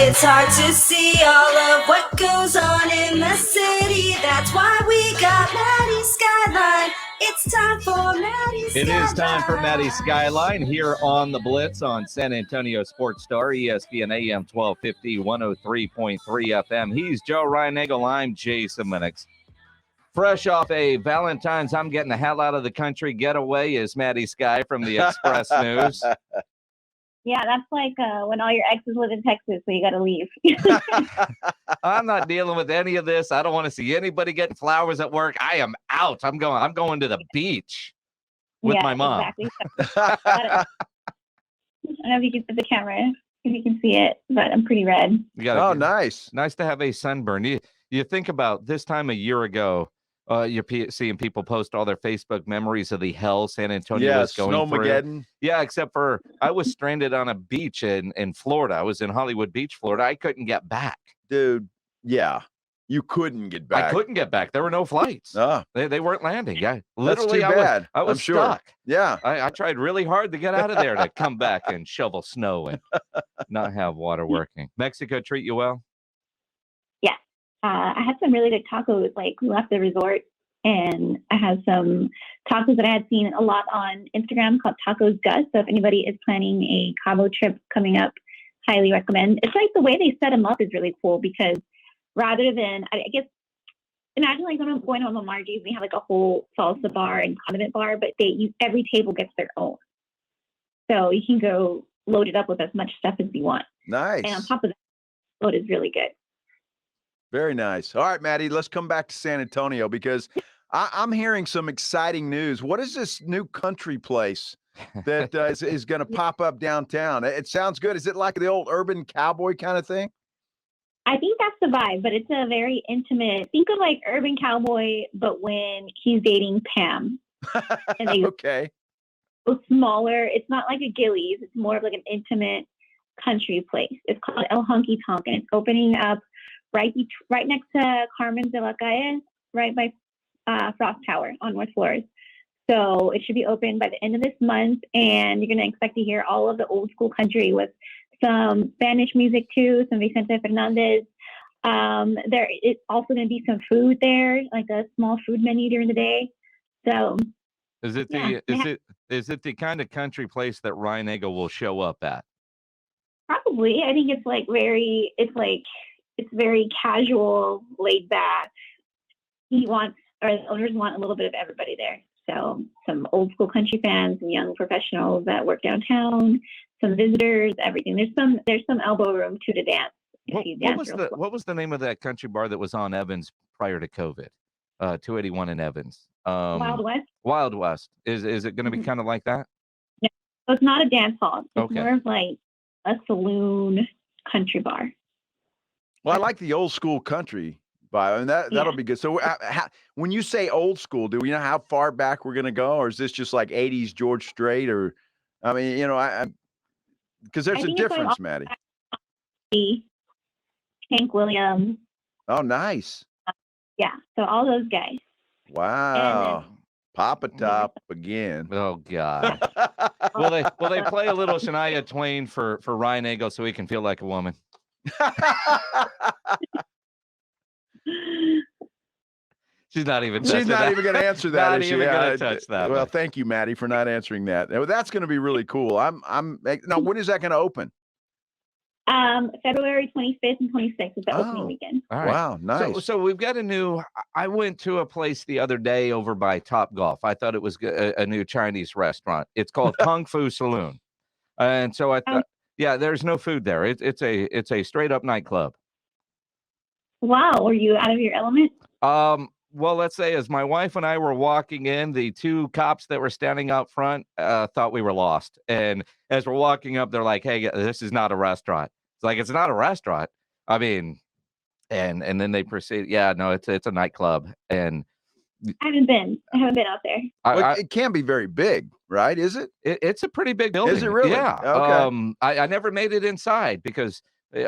It's hard to see all of what goes on in the city. That's why we got Maddy Skyline. It's time for Maddy Skyline. It is time for Maddy Skyline here on the Blitz on San Antonio Sports Star, ESPN AM 1250, 103.3 FM. He's Joe Ryan-Nagel. I'm Jason Minix. Fresh off a Valentine's I'm getting the hell out of the country getaway is Maddy Skye from the Express News. Yeah, that's like when all your exes live in Texas, so you got to leave. I'm not dealing with any of this. I don't want to see anybody getting flowers at work. I am out. I'm going to the beach with my mom. Exactly. I don't know if you can see the camera, if you can see it, but I'm pretty red. Nice. Nice to have a sunburn. You think about this time a year ago, you're seeing people post all their Facebook memories of the hell San Antonio was going through. Snowmageddon. Yeah, except for I was stranded on a beach in Florida. I was in Hollywood Beach, Florida. I couldn't get back. Dude, yeah. You couldn't get back. I couldn't get back. There were no flights. Oh, They weren't landing. Yeah, that's literally, too bad. I was I'm sure. stuck. Yeah. I tried really hard to get out of there to come back and shovel snow and not have water working. Mexico treat you well? Yeah. I had some really good tacos. Like, we left the resort, and I had some tacos that I had seen a lot on Instagram called Tacos Gus. So if anybody is planning a Cabo trip coming up, highly recommend. It's like the way they set them up is really cool because rather than, I guess, imagine like going on Margie's, we have like a whole salsa bar and condiment bar, but every table gets their own. So you can go load it up with as much stuff as you want. Nice. And on top of that, food is really good. Very nice. All right, Maddy, let's come back to San Antonio because I'm hearing some exciting news. What is this new country place that is going to pop up downtown? It sounds good. Is it like the old urban cowboy kind of thing? I think that's the vibe, but it's a very intimate. Think of like Urban Cowboy, but when he's dating Pam. And they Okay. go smaller. It's not like a Gillies. It's more of like an intimate country place. It's called El Honky Tonk, and it's opening up right next to Carmen de la Calle, right by Frost Tower on North Flores. So it should be open by the end of this month, and you're going to expect to hear all of the old school country with some Spanish music too, some Vicente Fernandez. There is also going to be some food there, like a small food menu during the day. So is it the kind of country place that Ryan Nagel will show up at? Probably. I think it's very casual, laid back. The owners want a little bit of everybody there. So some old school country fans, some young professionals that work downtown, some visitors, everything. There's some elbow room too to dance. What was the name of that country bar that was on Evans prior to COVID? 281 in Evans. Wild West. Wild West. Is it going to be kind of like that? No, so it's not a dance hall. It's Okay. more of like a saloon country bar. Well, I like the old school country vibe, and that'll be good. So when you say old school, do we know how far back we're going to go, or is this just like 80s George Strait? Or, I mean, because there's a difference, Maddy. Hank Williams. Oh, nice. Yeah, so all those guys. Wow. Papa Top again. Oh God. Will they play a little Shania Twain for Ryan Nagel so he can feel like a woman? She's not even going to answer that. Not even going to touch that. Well, thank you, Maddy, for not answering that. That's going to be really cool. Now, when is that going to open? February 25th and 26th is the opening weekend. All right. Wow, nice. So we've got I went to a place the other day over by Top Golf. I thought it was a new Chinese restaurant. It's called Kung Fu Saloon. And so I thought, there's no food there. It's a straight up nightclub. Wow. Were you out of your element? Well, let's say as my wife and I were walking in, the two cops that were standing out front thought we were lost. And as we're walking up, they're like, "Hey, this is not a restaurant." It's like, it's not a restaurant. I mean, and then they proceed. Yeah, no, it's a nightclub. And I haven't been out there. It can be very big, right? Is it? It's a pretty big building. Is it really? Yeah. Okay. I never made it inside because they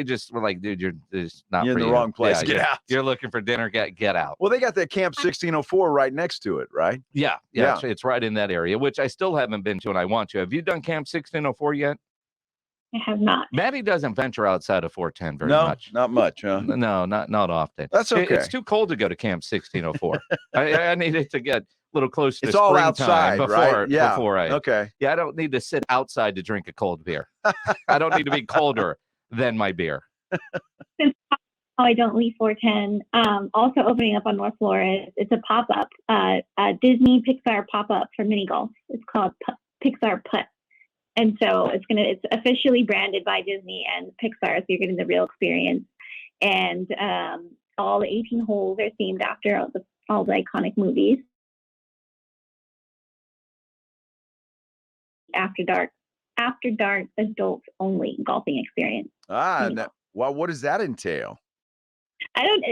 just were like, "Dude, you're not in the wrong place. Get out. You're looking for dinner. Get out." Well, they got that Camp 1604 right next to it, right? Yeah. It's right in that area, which I still haven't been to, and I want to. Have you done Camp 1604 yet? I have not. Maddie doesn't venture outside of 410 very No, much. not much, huh? No, not often. That's okay. It's too cold to go to Camp 1604. I need it to get a little close to It's all springtime outside, before, right? Yeah. before I. Okay. Yeah, I don't need to sit outside to drink a cold beer. I don't need to be colder than my beer. I don't leave 410. Also opening up on North Flores. It's a pop-up, a Disney Pixar pop-up for mini golf. It's called Pixar Putt. And so it's officially branded by Disney and Pixar, so you're getting the real experience. And all the 18 holes are themed after all the iconic movies. After dark adults only golfing experience. Well, what does that entail?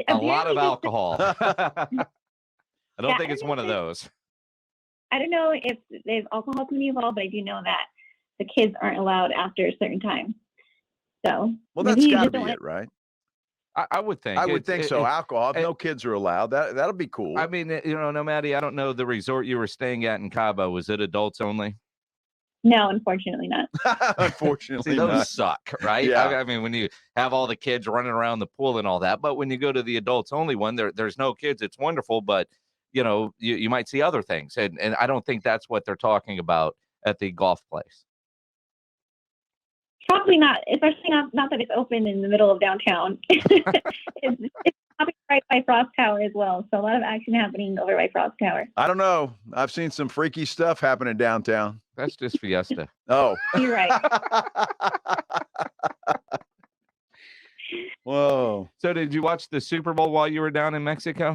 A lot of alcohol. I don't think it's one of know. those. I don't know if there's alcohol can be involved, but I do know that the kids aren't allowed after a certain time. So, well, that's got to be it, right? I would think. I would think so. Alcohol. If no kids are allowed, that'll be cool. I mean, no, Maddie, I don't know the resort you were staying at in Cabo. Was it adults only? No, unfortunately not. See, Unfortunately, those not. suck, right? Yeah. I mean, when you have all the kids running around the pool and all that, but when you go to the adults only one, there's no kids. It's wonderful, but you might see other things, and I don't think that's what they're talking about at the golf place. Probably not, especially not that it's open in the middle of downtown. It's probably right by Frost Tower as well. So a lot of action happening over by Frost Tower. I don't know. I've seen some freaky stuff happening downtown. That's just Fiesta. Oh. You're right. Whoa. So did you watch the Super Bowl while you were down in Mexico?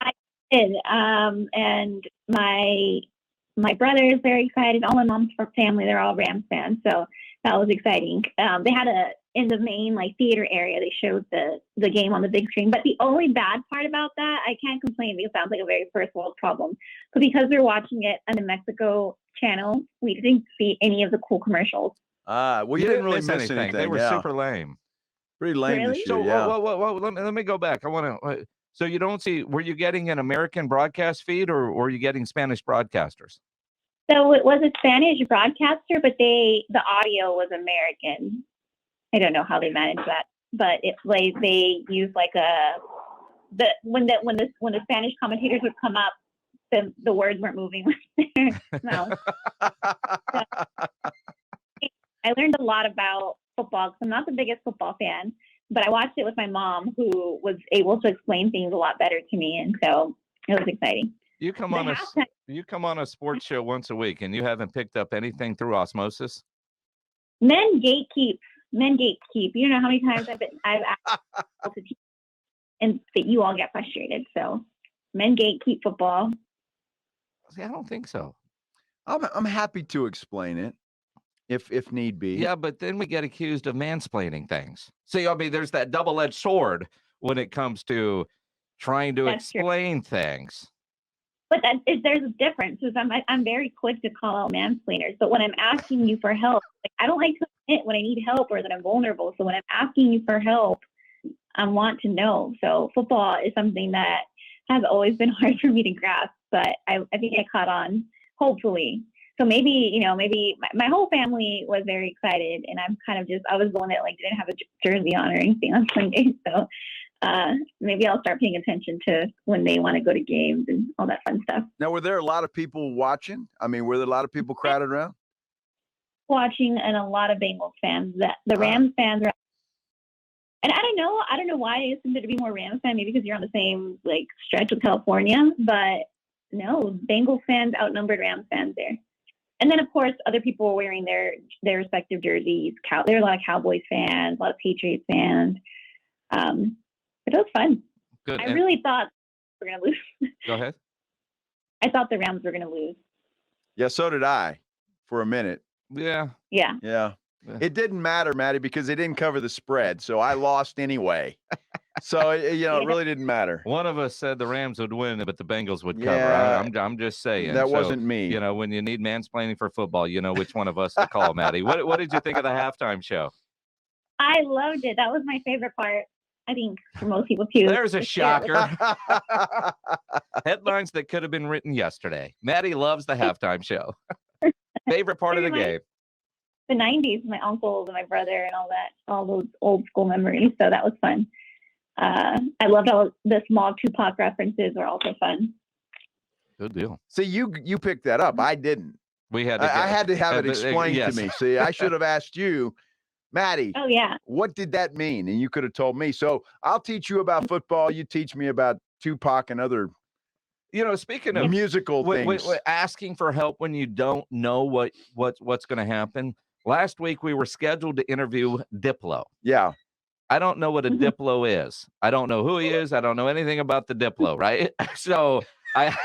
I did. And my brother is very excited. All my mom's family, they're all Rams fans. So that was exciting. They had in the main theater area, they showed the game on the big screen. But the only bad part about that, I can't complain because it sounds like a very first world problem. But because we're watching it on the Mexico channel, we didn't see any of the cool commercials. Well, you didn't really miss anything. They were super lame. Pretty lame Really? this year, So yeah. let me go back. I want to. So you don't see? Were you getting an American broadcast feed, or were you getting Spanish broadcasters? So it was a Spanish broadcaster, but the audio was American. I don't know how they managed that, but they used when the Spanish commentators would come up, the words weren't moving with their mouth. So, I learned a lot about football because I'm not the biggest football fan, but I watched it with my mom, who was able to explain things a lot better to me, and so it was exciting. You come on a sports show once a week, and you haven't picked up anything through osmosis. Men gatekeep. You know how many times I've asked to teach, and that you all get frustrated. So men gatekeep football. See, I don't think so. I'm happy to explain it if need be. Yeah, but then we get accused of mansplaining things. See, I mean, there's that double-edged sword when it comes to trying to explain things. But there's a difference, because I'm very quick to call out mansplainers. But when I'm asking you for help, I don't like to admit when I need help or that I'm vulnerable. So when I'm asking you for help, I want to know. So football is something that has always been hard for me to grasp, but I think I caught on, hopefully. So maybe my whole family was very excited, and I'm kind of I was the one that didn't have a jersey on or anything on Sunday. So maybe I'll start paying attention to when they want to go to games and all that fun stuff. Now, were there a lot of people watching? I mean, were there a lot of people crowded around? Watching, and a lot of Bengals fans. The Rams fans are, and I don't know why I assumed there to be more Rams fans. Maybe because you're on the same stretch with California, but no, Bengals fans outnumbered Rams fans there. And then, of course, other people were wearing their respective jerseys. There were a lot of Cowboys fans, a lot of Patriots fans. But it was fun. Good. I really thought we were going to lose. Go ahead. I thought the Rams were going to lose. Yeah, so did I for a minute. Yeah. Yeah. It didn't matter, Maddie, because they didn't cover the spread, so I lost anyway. So it really didn't matter. One of us said the Rams would win, but the Bengals would cover. Yeah. I'm just saying. That wasn't me. When you need mansplaining for football, you know which one of us to call, Maddie. What did you think of the halftime show? I loved it. That was my favorite part. I think for most people too. There's a shocker. Headlines that could have been written yesterday. Maddie loves the halftime show. Favorite part of the game. the 90s, my uncles and my brother and all those old school memories. So that was fun. I loved all the small Tupac references were also fun. Good deal. See, you picked that up. I didn't. We had I had to have it explained yes. to me. See, I should have asked you, Maddie. Oh, yeah. What did that mean? And you could have told me. So I'll teach you about football. You teach me about Tupac and other, speaking of musical things. Asking for help when you don't know what's going to happen. Last week we were scheduled to interview Diplo. Yeah. I don't know what a Diplo is. I don't know who he is. I don't know anything about the Diplo, right? So I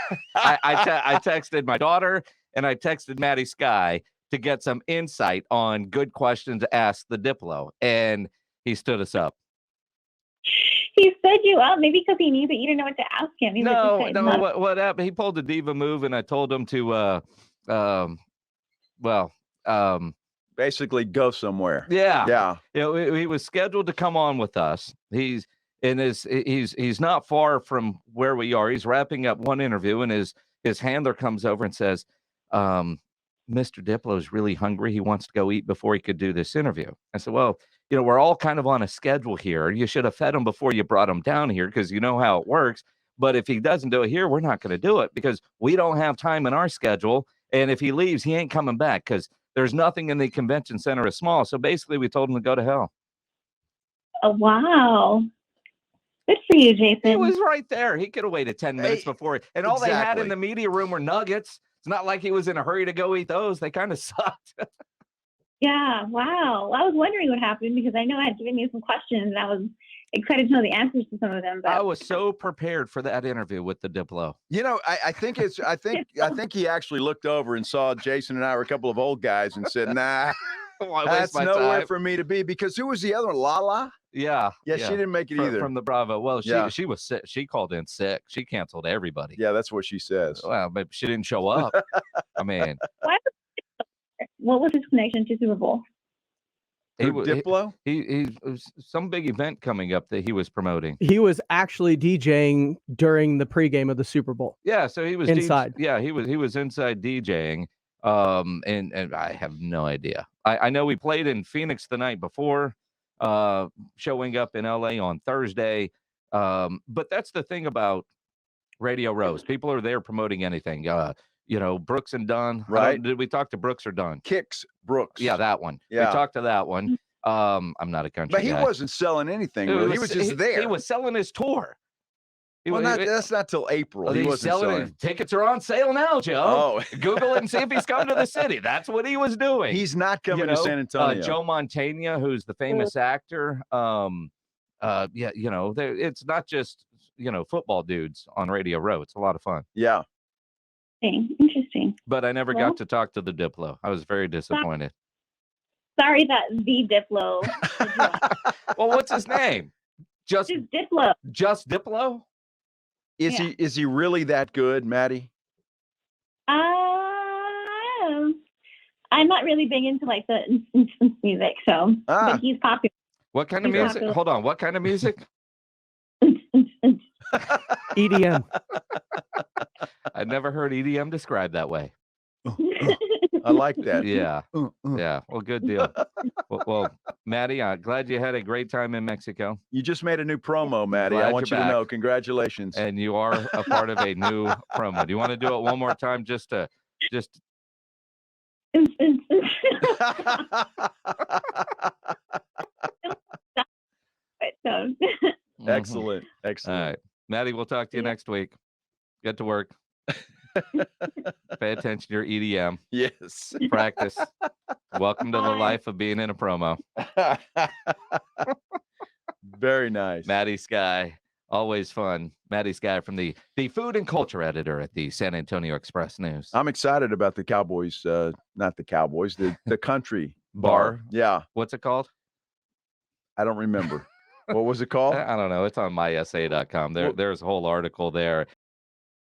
texted my daughter and I texted Maddy Skye to get some insight on good questions to ask the Diplo, and he stood us up. He stood you up, maybe because he knew that you didn't know what to ask him. What happened? He pulled the diva move, and I told him to, basically go somewhere. Yeah. He was scheduled to come on with us. He's not far from where we are. He's wrapping up one interview, and his handler comes over and says, Mr. Diplo is really hungry. He wants to go eat before he could do this interview. I said, well, we're all kind of on a schedule here. You should have fed him before you brought him down here because you know how it works. But if he doesn't do it here, we're not going to do it because we don't have time in our schedule. And if he leaves, he ain't coming back because there's nothing in the convention center is small. So basically, we told him to go to hell. Oh, wow. Good for you, Jason. He was right there. He could have waited 10 minutes before. And all they had in the media room were nuggets. It's not like he was in a hurry to go eat those. They kind of sucked. Yeah, wow. Well, I was wondering what happened because I know I had given you some questions and I was excited to know the answers to some of them. But I was so prepared for that interview with the Diplo. I think he actually looked over and saw Jason and I were a couple of old guys and said, nah, that's nowhere for me to be. Because who was the other one? Lala? Yeah. She didn't make it either. From the Bravo. Well, she was sick. She called in sick. She canceled everybody. Yeah, that's what she says. Well, but she didn't show up. I mean. What was his connection to Super Bowl? Diplo? He some big event coming up that he was promoting. He was actually DJing during the pregame of the Super Bowl. Yeah, so he was inside. he was inside DJing. And I have no idea. I know we played in Phoenix the night before, showing up in LA on Thursday. But that's the thing about Radio Rose. People are there promoting anything. Brooks and Dunn. Right. Did we talk to Brooks or Dunn? Kicks Brooks. Yeah, that one. Yeah. We talked to that one. I'm not a country But he guy. wasn't selling anything. Really. He was just there. He was selling his tour. That's not till April. He wasn't selling. Tickets are on sale now, Joe. Oh. Google it and see if he's coming to the city. That's what he was doing. He's not coming to San Antonio. Joe Mantegna, who's the famous actor. It's not just football dudes on Radio Row. It's a lot of fun. Yeah. Interesting. But I never got to talk to the Diplo. I was very disappointed. Sorry that the Diplo. Well, what's his name? Just Diplo. Just Diplo? Is he really that good, Maddie? I'm not really big into like the music, so but he's popular. What kind of music? Popular. Hold on. What kind of music? EDM. I've never heard EDM described that way. I like that. Yeah. Yeah. Well, good deal. Well, Maddie, I'm glad you had a great time in Mexico. You just made a new promo, Maddie. I want you to know. Congratulations. And you are a part of a new promo. Do you want to do it one more time just Excellent. Excellent. All right. Maddie, we'll talk to you next week. Get to work. Pay attention to your EDM. Yes. Practice. Welcome to the life of being in a promo. Very nice. Maddy Skye. Always fun. Maddy Skye from the food and culture editor at the San Antonio Express News. I'm excited about the Cowboys, not the Cowboys, the country bar. Yeah. What's it called? I don't remember. What was it called? I don't know. It's on mysa.com. There's a whole article there.